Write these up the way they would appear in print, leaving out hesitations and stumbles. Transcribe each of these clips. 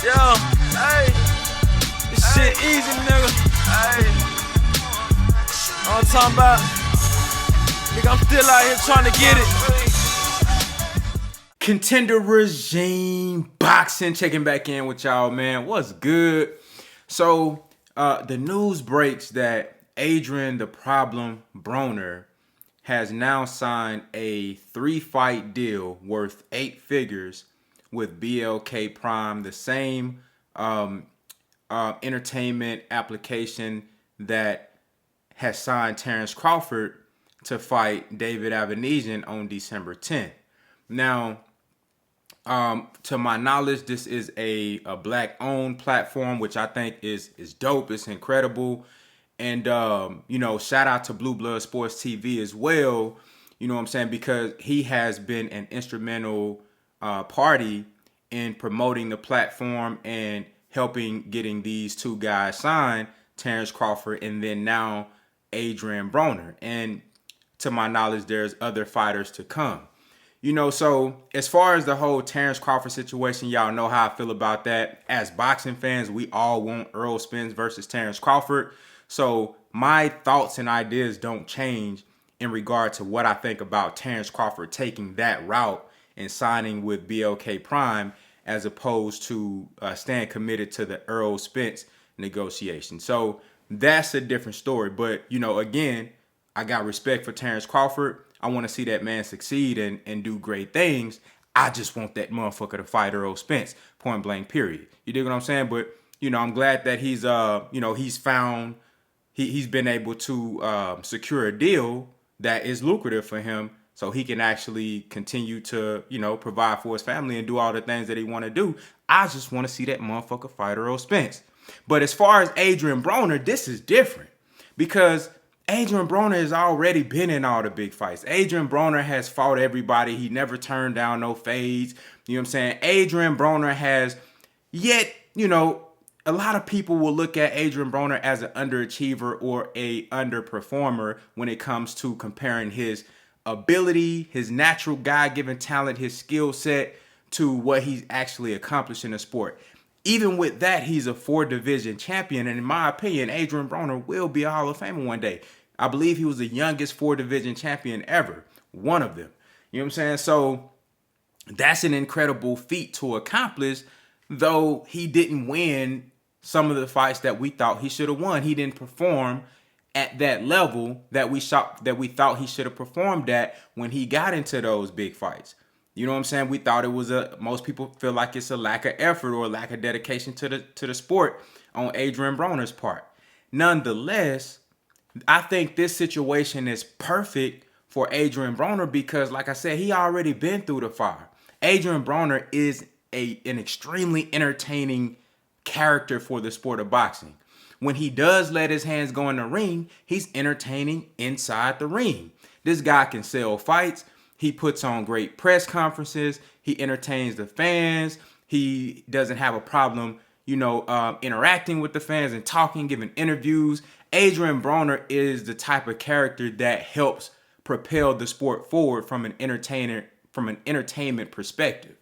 Yo, hey, this shit easy, nigga. Hey, all I'm talking about, nigga, I'm still out here trying to get it. Contender Regime Boxing, checking back in with y'all, man. What's good? So, the news breaks that Adrien the Problem Broner has now signed a 3-fight deal worth 8 figures with BLK Prime, the same entertainment application that has signed Terrence Crawford to fight David Adrien on December 10th. Now, to my knowledge, this is a black-owned platform, which I think is dope. It's incredible. And, shout out to Blue Blood Sports TV as well, you know what I'm saying, because he has been an instrumental party in promoting the platform and helping getting these two guys signed, Terrence Crawford and then now Adrien Broner. And to my knowledge, there's other fighters to come. So as far as the whole Terrence Crawford situation, y'all know how I feel about that. As boxing fans, we all want Errol Spence versus Terrence Crawford. So my thoughts and ideas don't change in regard to what I think about Terrence Crawford taking that route and signing with BLK Prime as opposed to staying committed to the Errol Spence negotiation. So that's a different story. But, again, I got respect for Terrence Crawford. I want to see that man succeed and do great things. I just want that motherfucker to fight Errol Spence, point blank, period. You dig what I'm saying? But, I'm glad that he's been able to secure a deal that is lucrative for him so he can actually continue to, provide for his family and do all the things that he want to do. I just want to see that motherfucker fight Errol Spence. But as far as Adrien Broner, this is different because Adrien Broner has already been in all the big fights. Adrien Broner has fought everybody. He never turned down no fades. You know what I'm saying? Adrien Broner has yet, a lot of people will look at Adrien Broner as an underachiever or a underperformer when it comes to comparing his ability, his natural God-given talent, his skill set to what he's actually accomplished in the sport. Even with that, he's a 4-division champion. And in my opinion, Adrien Broner will be a Hall of Famer one day. I believe he was the youngest 4-division champion ever. One of them. You know what I'm saying? So that's an incredible feat to accomplish, though he didn't win some of the fights that we thought he should have won. He didn't perform at that level that we thought he should have performed at when he got into those big fights. You know what I'm saying? We thought it was most people feel like it's a lack of effort or a lack of dedication to the sport on Adrien Broner's part. Nonetheless, I think this situation is perfect for Adrien Broner because, like I said, he already been through the fire. Adrien Broner is an extremely entertaining character for the sport of boxing. When he does let his hands go in the ring, he's entertaining inside the ring. This guy can sell fights. He puts on great press conferences. He entertains the fans. He doesn't have a problem, interacting with the fans and talking, giving interviews. Adrien Broner is the type of character that helps propel the sport forward from an entertainment perspective.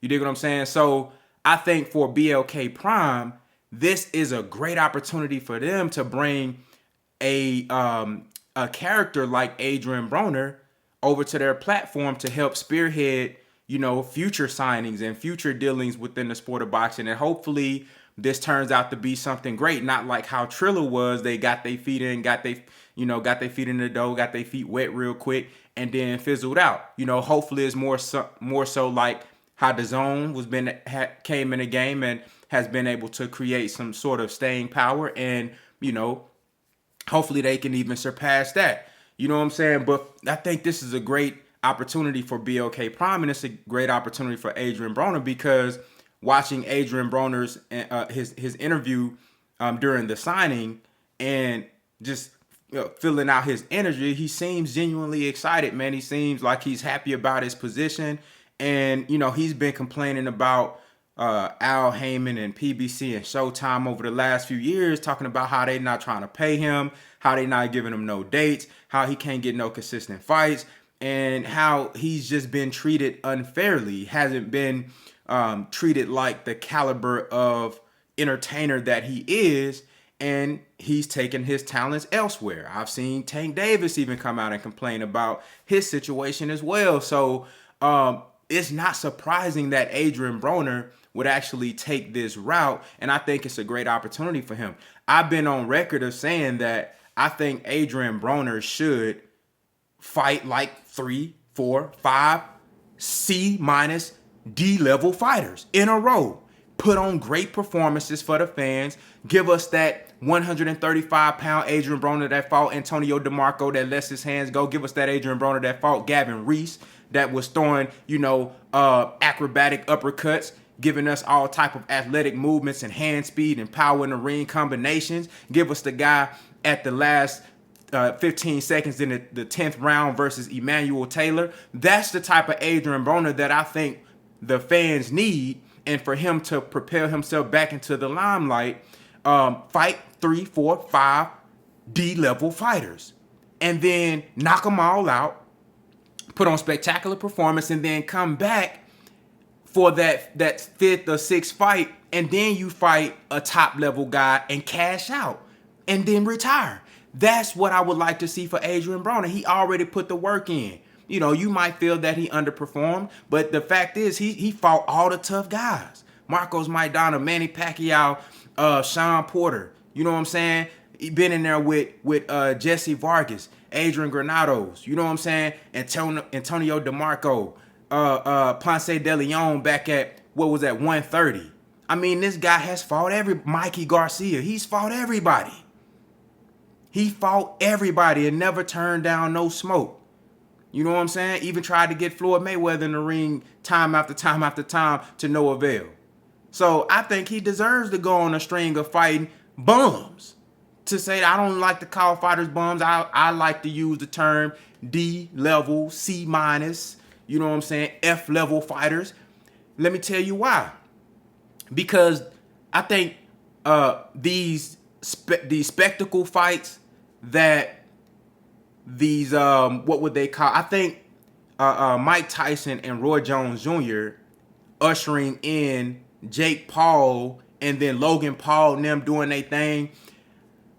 You dig what I'm saying? So I think for BLK Prime, this is a great opportunity for them to bring a character like Adrien Broner over to their platform to help spearhead, future signings and future dealings within the sport of boxing. And hopefully this turns out to be something great, not like how Triller was. They got their feet in, got their feet in the dough, got their feet wet real quick, and then fizzled out. Hopefully it's more so like how DAZN came in the game and has been able to create some sort of staying power, and hopefully they can even surpass that. You know what I'm saying? But I think this is a great opportunity for BLK Prime, and it's a great opportunity for Adrien Broner because watching Adrien Broner's his interview during the signing and just filling out his energy, he seems genuinely excited, man. He seems like he's happy about his position, and he's been complaining about Al Heyman and PBC and Showtime over the last few years, talking about how they not trying to pay him, how they not giving him no dates, how he can't get no consistent fights, and how he's just been treated unfairly. Hasn't been treated like the caliber of entertainer that he is, and he's taken his talents elsewhere. I've seen Tank Davis even come out and complain about his situation as well. So it's not surprising that Adrien Broner would actually take this route, and I think it's a great opportunity for him. I've been on record of saying that I think Adrien Broner should fight like 3, 4, 5 C- D level fighters in a row. Put on great performances for the fans. Give us that 135-pound Adrien Broner that fought Antonio DeMarco that lets his hands go. Give us that Adrien Broner that fought Gavin Reese that was throwing, acrobatic uppercuts, giving us all type of athletic movements and hand speed and power in the ring combinations. Give us the guy at the last 15 seconds in the 10th round versus Emmanuel Taylor. That's the type of Adrien Broner that I think the fans need. And for him to propel himself back into the limelight, fight 3, 4, 5 D-level fighters. And then knock them all out, put on spectacular performance, and then come back for that 5th or 6th fight, and then you fight a top-level guy and cash out, and then retire. That's what I would like to see for Adrien Broner. He already put the work in. You might feel that he underperformed, but the fact is he fought all the tough guys. Marcos Maidana, Manny Pacquiao, Sean Porter. You know what I'm saying? He been in there with Jesse Vargas, Adrian Granados. You know what I'm saying? Antonio DeMarco, Ponce de Leon back at, 130. I mean, this guy has fought Mikey Garcia. He's fought everybody. He fought everybody and never turned down no smoke. You know what I'm saying? Even tried to get Floyd Mayweather in the ring time after time after time to no avail. So I think he deserves to go on a string of fighting bums. To say I don't like to call fighters bums. I like to use the term D level, C-, you know what I'm saying, F level fighters. Let me tell you why. Because I think these spectacle fights that these what would they call? I think Mike Tyson and Roy Jones Jr. ushering in Jake Paul and then Logan Paul and them doing their thing.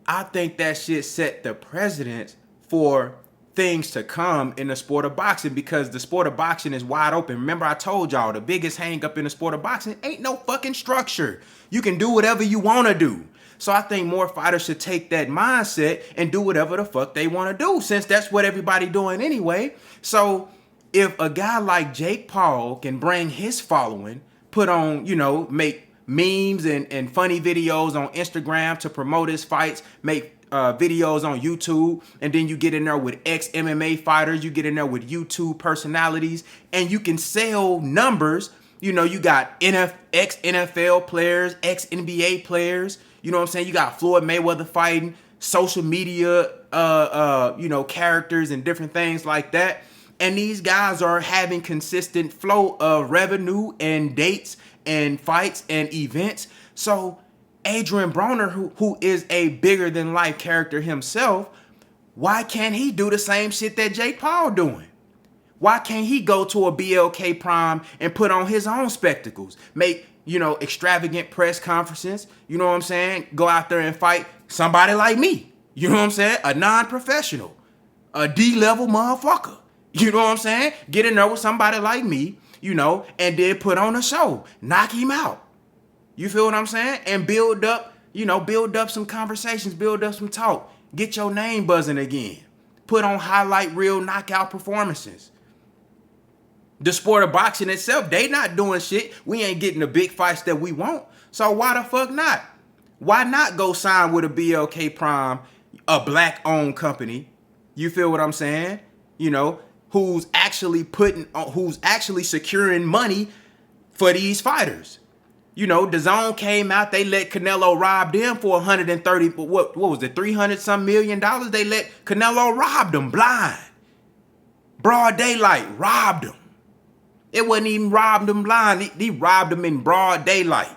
I think that shit set the precedent for things to come in the sport of boxing, because the sport of boxing is wide open. Remember, I told y'all the biggest hang up in the sport of boxing ain't no fucking structure. You can do whatever you want to do. So I think more fighters should take that mindset and do whatever the fuck they want to do, since that's what everybody doing anyway. So if a guy like Jake Paul can bring his following, put on, make memes and funny videos on Instagram to promote his fights, make videos on YouTube, and then you get in there with ex-MMA fighters, you get in there with YouTube personalities, and you can sell numbers. You got ex-NFL players, ex-NBA players. You know what I'm saying? You got Floyd Mayweather fighting, social media, characters and different things like that. And these guys are having consistent flow of revenue and dates and fights and events. So Adrien Broner, who is a bigger than life character himself, why can't he do the same shit that Jake Paul doing? Why can't he go to a BLK Prime and put on his own spectacles? Make, extravagant press conferences. You know what I'm saying? Go out there and fight somebody like me. You know what I'm saying? A non-professional. A D-level motherfucker. You know what I'm saying? Get in there with somebody like me, and then put on a show. Knock him out. You feel what I'm saying? And build up some conversations, build up some talk. Get your name buzzing again. Put on highlight reel knockout performances. The sport of boxing itself, they not doing shit. We ain't getting the big fights that we want. So why the fuck not? Why not go sign with a BLK Prime, a black-owned company? You feel what I'm saying? Who's actually securing money for these fighters. DAZN came out, they let Canelo rob them for 130, what was it, 300 some million dollars? They let Canelo rob them blind. Broad daylight, robbed them. It wasn't even robbed them blind. He robbed them in broad daylight.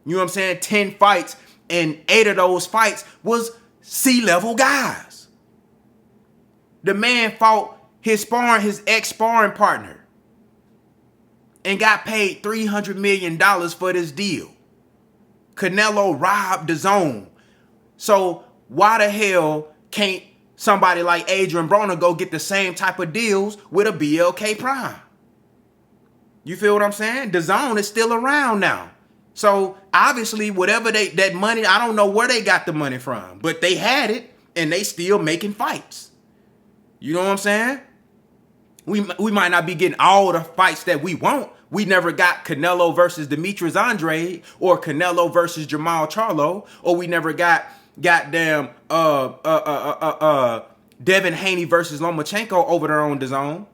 You know what I'm saying? 10 fights, and 8 of those fights was C-level guys. The man fought his ex-sparring partner. and got paid $300 million for this deal. Canelo robbed the zone. So why the hell can't somebody like Adrien Broner go get the same type of deals with a BLK Prime? You feel what I'm saying? The zone is still around now. So obviously whatever that money, I don't know where they got the money from, but they had it and they still making fights. You know what I'm saying? We might not be getting all the fights that we want. We never got Canelo versus Demetrius Andrade or Canelo versus Jamal Charlo, or we never got goddamn Devin Haney versus Lomachenko over there on the zone.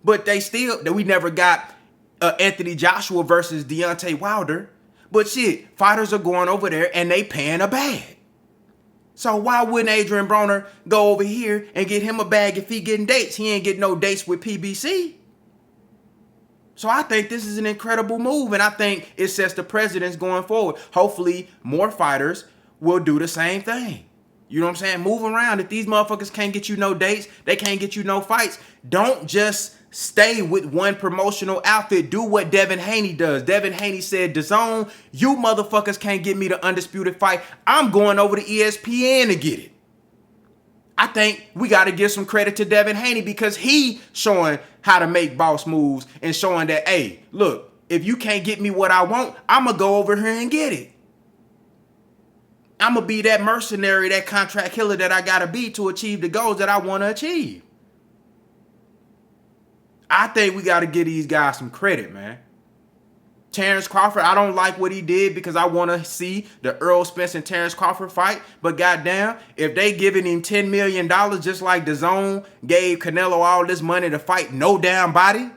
But we never got Anthony Joshua versus Deontay Wilder. But shit, fighters are going over there and they paying a bag. So why wouldn't Adrien Broner go over here and get him a bag if he getting dates? He ain't getting no dates with PBC. So I think this is an incredible move, and I think it sets the precedence going forward. Hopefully, more fighters will do the same thing. You know what I'm saying? Move around. If these motherfuckers can't get you no dates, they can't get you no fights, don't just stay with one promotional outfit. Do what Devin Haney does. Devin Haney said, DAZN, you motherfuckers can't get me the Undisputed fight. I'm going over to ESPN to get it. I think we got to give some credit to Devin Haney because he showing how to make boss moves and showing that, hey, look, if you can't get me what I want, I'm going to go over here and get it. I'm going to be that mercenary, that contract killer that I got to be to achieve the goals that I want to achieve. I think we got to give these guys some credit, man. Terrence Crawford, I don't like what he did because I want to see the Errol Spence and Terrence Crawford fight. But goddamn, if they giving him $10 million just like DAZN gave Canelo all this money to fight no damn body,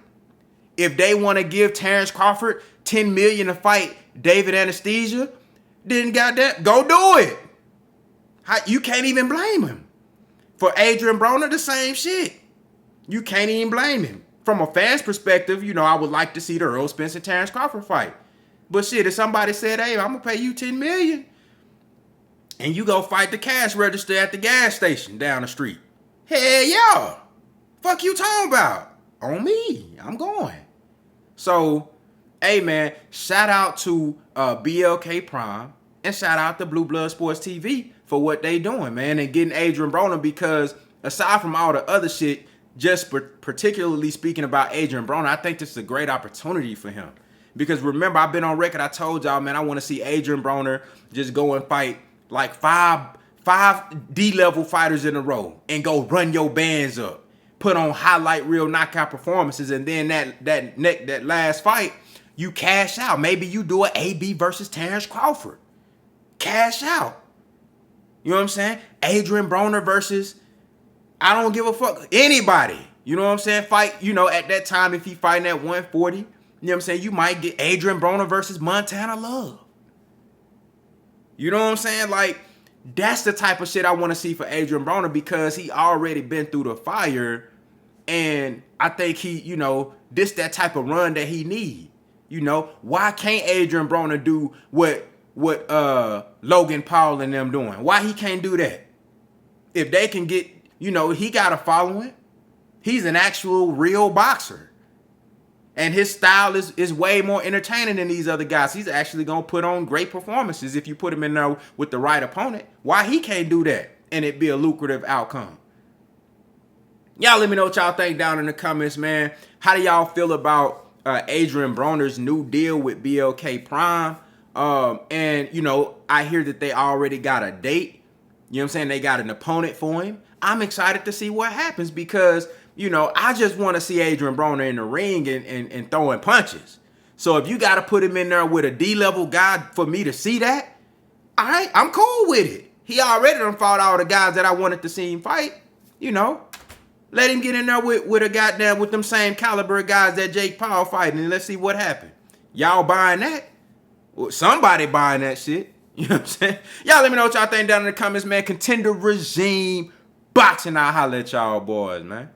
if they want to give Terrence Crawford $10 million to fight David Anesthesia, then goddamn, go do it. You can't even blame him. For Adrien Broner, the same shit. You can't even blame him. From a fan's perspective, you know, I would like to see the Errol Spence and Terrence Crawford fight. But shit, if somebody said, hey, I'm going to pay you $10 million and you go fight the cash register at the gas station down the street. Hell yeah. Fuck you talking about? On me. I'm going. So, hey, man, shout out to BLK Prime and shout out to Blue Blood Sports TV for what they doing, man, and getting Adrien Broner because aside from all the other shit, just particularly speaking about Adrien Broner, I think this is a great opportunity for him. Because remember, I've been on record, I told y'all, man, I want to see Adrien Broner just go and fight like five D-level fighters in a row and go run your bands up. Put on highlight reel knockout performances, and then that last fight, you cash out. Maybe you do an AB versus Terrence Crawford. Cash out. You know what I'm saying? Adrien Broner versus... I don't give a fuck. Anybody. You know what I'm saying? Fight, you know, at that time, if he fighting at 140, you know what I'm saying? You might get Adrien Broner versus Montana Love. You know what I'm saying? Like, that's the type of shit I want to see for Adrien Broner because he already been through the fire. And I think he, you know, this that type of run that he need. You know, why can't Adrien Broner do what Logan Paul and them doing? Why he can't do that? If they can get... You know, he got a following. He's an actual real boxer. And his style is way more entertaining than these other guys. He's actually going to put on great performances if you put him in there with the right opponent. Why he can't do that and it be a lucrative outcome? Y'all let me know what y'all think down in the comments, man. How do y'all feel about Adrien Broner's new deal with BLK Prime? And, you know, I hear that they already got a date. You know what I'm saying? They got an opponent for him. I'm excited to see what happens because, you know, I just want to see Adrien Broner in the ring and throwing punches. So if you got to put him in there with a D-level guy for me to see that, all right, I'm cool with it. He already done fought all the guys that I wanted to see him fight. You know, let him get in there with a goddamn, with them same caliber of guys that Jake Paul fighting, and let's see what happened. Y'all buying that? Well, somebody buying that shit. You know what I'm saying? Y'all let me know what y'all think down in the comments, man. Contender regime. Boxing, I'll holler at y'all boys, man.